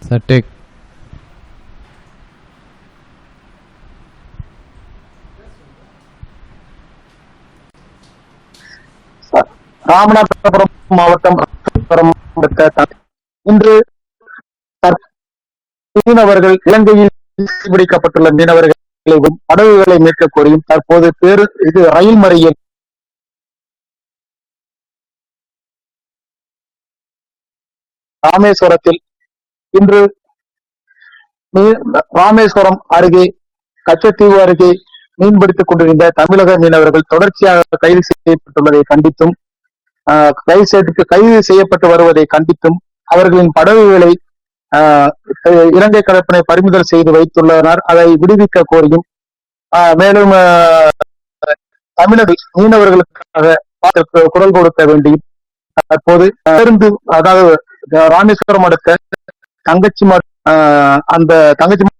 சட்டேக் ராமநாதபுரம் மாவட்டம் இன்று மீனவர்கள் இலங்கையில் பிடிக்கப்பட்டுள்ள மீனவர்களையும் படகுகளை மீட்க கோரியும் தற்போது ரயில் மறியல் ராமேஸ்வரத்தில் இன்று ராமேஸ்வரம் அருகே கச்சத்தீவு அருகே மீன்பிடித்துக் கொண்டிருந்த தமிழக மீனவர்கள் தொடர்ச்சியாக கைது செய்யப்பட்டுள்ளதை கண்டித்தும் கைது செய்யப்பட்டு வருவதை கண்டித்தும் அவர்களின் படகுகளை இலங்கை கடற்படை பறிமுதல் செய்து வைத்துள்ளனர். அதை விடுவிக்க கோரியும் மேலும் தமிழக மீனவர்களுக்காக குரல் கொடுக்க வேண்டியும் தற்போது அதாவது ராமேஸ்வரம் அடுத்த அந்த தங்கச்சி